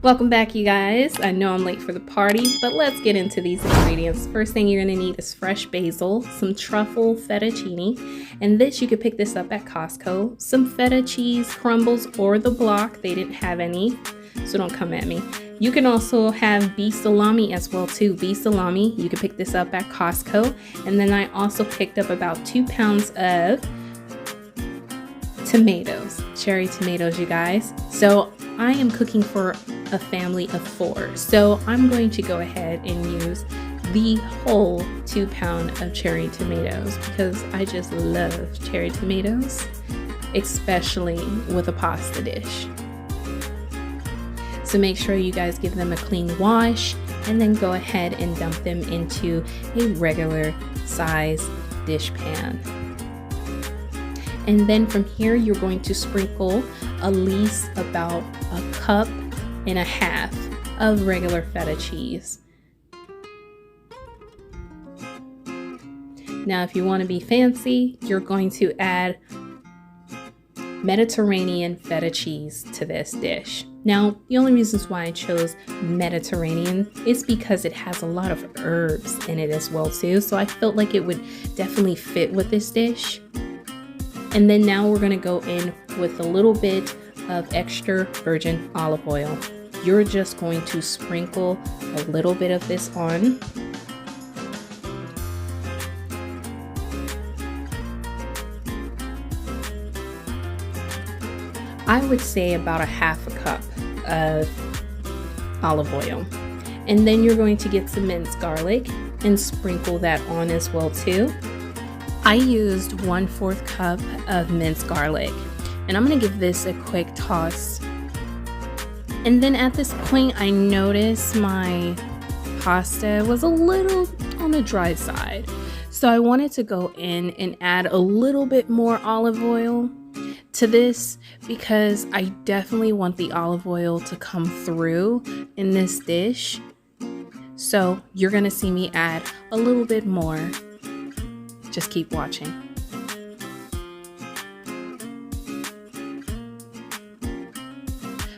Welcome back, you guys. I know I'm late for the party, but let's get into these ingredients. First thing you're gonna need is fresh basil, some truffle fettuccine, and this you could pick this up at Costco, some feta cheese crumbles or the block. They didn't have any, so don't come at me. You can also have beef salami as well too. Beef salami, you can pick this up at Costco. And then I also picked up about 2 pounds of tomatoes, cherry tomatoes, you guys. So I am cooking for a family of 4. So I'm going to go ahead and use the whole 2 pound of cherry tomatoes because I just love cherry tomatoes, especially with a pasta dish. So make sure you guys give them a clean wash and then go ahead and dump them into a regular size dish pan. And then from here, you're going to sprinkle at least about 1.5 cups of regular feta cheese. Now, if you want to be fancy, you're going to add Mediterranean feta cheese to this dish. Now, the only reasons why I chose Mediterranean is because it has a lot of herbs in it as well too. So I felt like it would definitely fit with this dish. And then now we're going to go in with a little bit of extra virgin olive oil. You're just going to sprinkle a little bit of this on. I would say about 1/2 cup of olive oil. And then you're going to get some minced garlic and sprinkle that on as well too. I used 1/4 cup of minced garlic, and I'm gonna give this a quick toss. And then at this point, I noticed my pasta was a little on the dry side. So I wanted to go in and add a little bit more olive oil to this because I definitely want the olive oil to come through in this dish. So you're gonna see me add a little bit more. Just keep watching.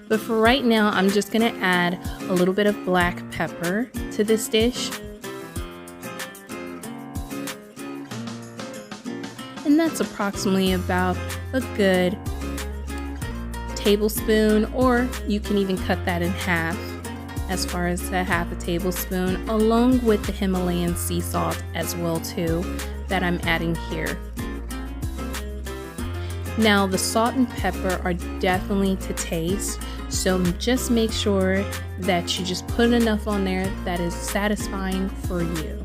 But for right now, I'm just gonna add a little bit of black pepper to this dish. And that's approximately about a good tablespoon, or you can even cut that in half as far as a 1/2 tablespoon, along with the Himalayan sea salt as well too that I'm adding here. Now the salt and pepper are definitely to taste, so just make sure that you just put enough on there that is satisfying for you.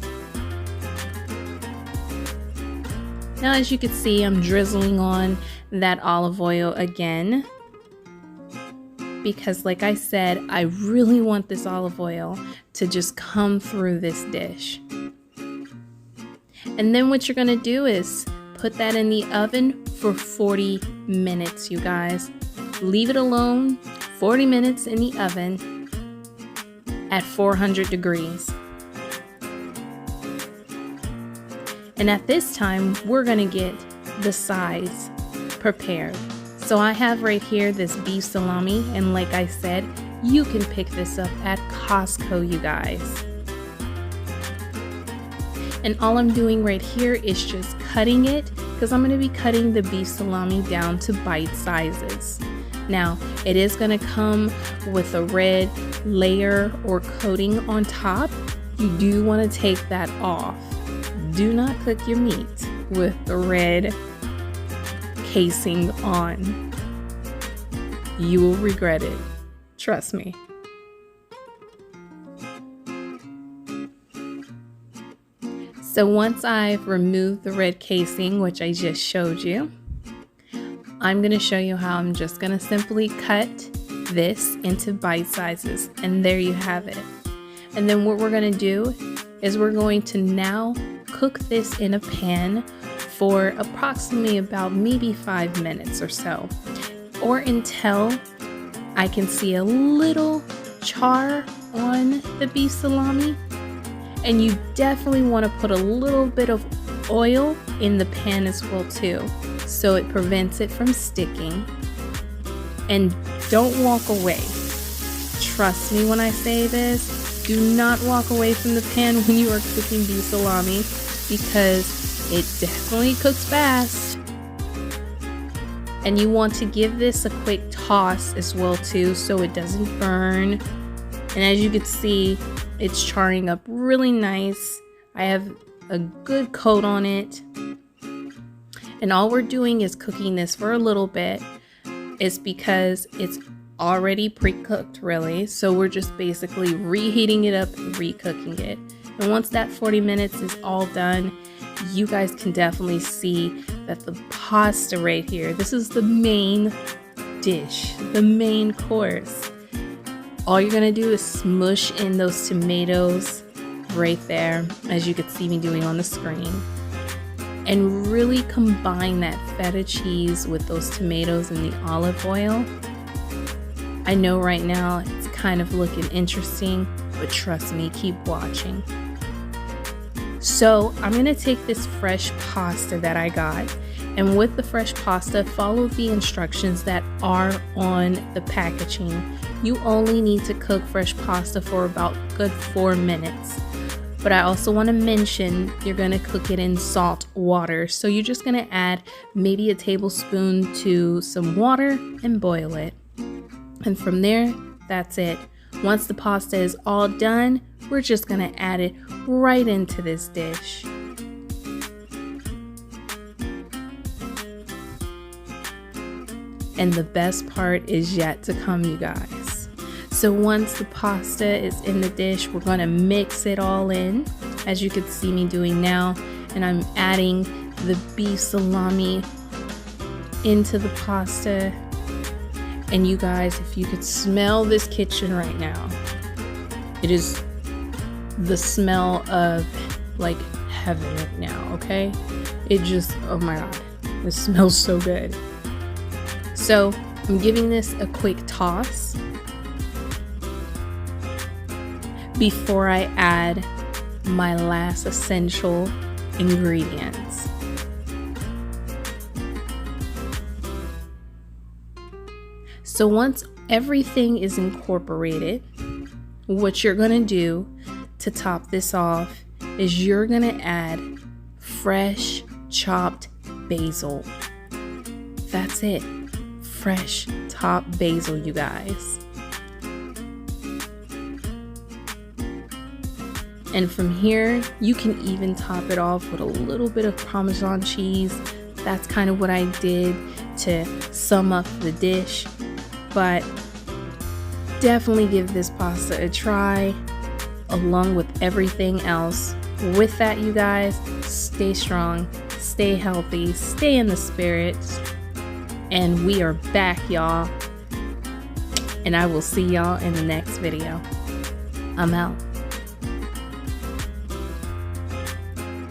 Now, as you can see, I'm drizzling on that olive oil again because, like I said, I really want this olive oil to just come through this dish. And then what you're gonna do is put that in the oven for 40 minutes, you guys. Leave it alone, 40 minutes in the oven at 400 degrees. And at this time, we're gonna get the sides prepared. So I have right here this beef salami, and like I said, you can pick this up at Costco, you guys. And all I'm doing right here is just cutting it because I'm going to be cutting the beef salami down to bite sizes. Now, it is going to come with a red layer or coating on top. You do want to take that off. Do not cook your meat with the red casing on. You will regret it. Trust me. So once I've removed the red casing, which I just showed you, I'm going to show you how I'm just going to simply cut this into bite sizes. And there you have it. And then what we're going to do is we're going to now cook this in a pan for approximately about maybe 5 minutes or so, or until I can see a little char on the beef salami. And you definitely want to put a little bit of oil in the pan as well too, so it prevents it from sticking. And don't walk away. trust me when I say this, do not walk away from the pan when you are cooking beef salami, because it definitely cooks fast. And you want to give this a quick toss as well too, so it doesn't burn. And as you can see, it's charring up really nice. I have a good coat on it. And all we're doing is cooking this for a little bit. It's because it's already pre-cooked, really. So we're just basically reheating it up and re-cooking it. And once that 40 minutes is all done, you guys can definitely see that the pasta right here, this is the main dish, the main course. All you're gonna do is smush in those tomatoes right there, as you can see me doing on the screen, and really combine that feta cheese with those tomatoes and the olive oil. I know right now it's kind of looking interesting, but trust me, keep watching. So I'm gonna take this fresh pasta that I got, and with the fresh pasta, follow the instructions that are on the packaging. You only need to cook fresh pasta for about a good 4 minutes. But I also want to mention you're going to cook it in salt water. So you're just going to add maybe a tablespoon to some water and boil it. And from there, that's it. Once the pasta is all done, we're just going to add it right into this dish. And the best part is yet to come, you guys. So once the pasta is in the dish, we're going to mix it all in, as you can see me doing now. And I'm adding the beef salami into the pasta. And you guys, if you could smell this kitchen right now, it is the smell of like heaven right now, okay? It just, oh my God, it smells so good. So I'm giving this a quick toss before I add my last essential ingredients. So once everything is incorporated, what you're gonna do to top this off is you're gonna add fresh chopped basil. That's it. Fresh chopped basil, you guys. And from here, you can even top it off with a little bit of Parmesan cheese. That's kind of what I did to sum up the dish. But definitely give this pasta a try along with everything else. With that, you guys, stay strong, stay healthy, stay in the spirit. And we are back, y'all. And I will see y'all in the next video. I'm out.